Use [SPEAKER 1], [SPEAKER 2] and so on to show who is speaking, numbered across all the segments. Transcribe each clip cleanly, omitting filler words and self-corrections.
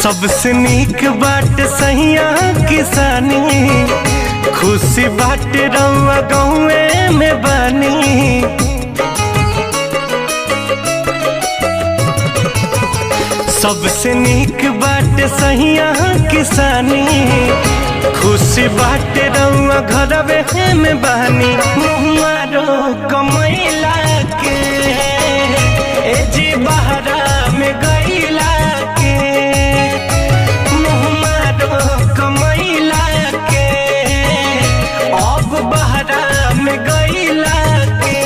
[SPEAKER 1] सबसे नीक बाट सहिया किसानी, खुशी बाट रउआ गौए में बानी। सबसे नीक बाट सहिया किसानी, खुशी बाट रउआ घरवे में बानी। मुहारो कमैला के ए जी बहरा में गईला के, मुहारो कमैला के अब बहरा में गईला के।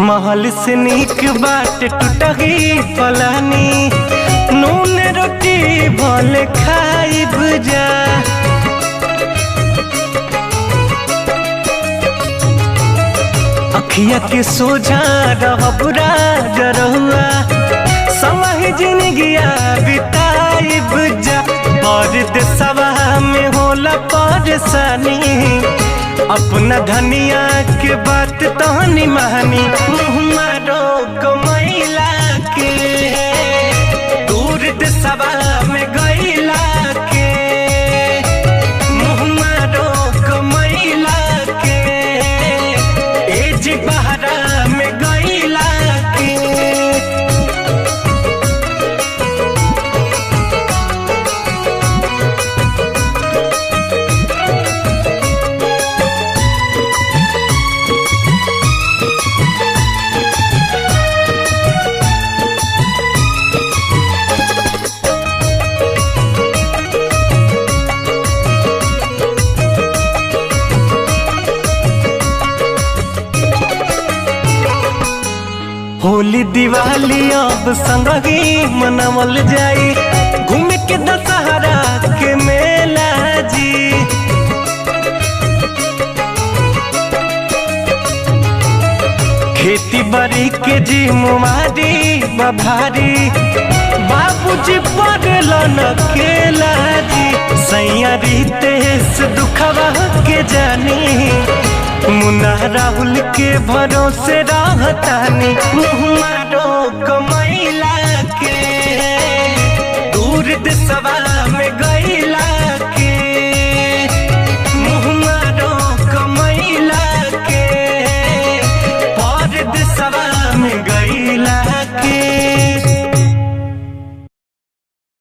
[SPEAKER 1] महल से नीक बाट टूटही फलानी, नून रोटी भले खाइब जा। अखिया के सोझा रहब राजरहुआ, समय जिंदगिया बिताइब जा। परदेसवा में होला परेशानी, अपना धनिया के बात तहनी महानी। मुहमारो कमैला के दूर देशवा में गईला के, मुहमारो कमैला के एज बहरा में गईला के। होली दिवाली अब संगही मनावल जाई, घूम के दशहरा के मेला जी। खेती बाड़ी के जी मुमारी बभारी, बाबूजी पड़लन केला जी। सैया रितेश दुखवा के जानी, मुन्ना राहुल के भरोसे रहतानी।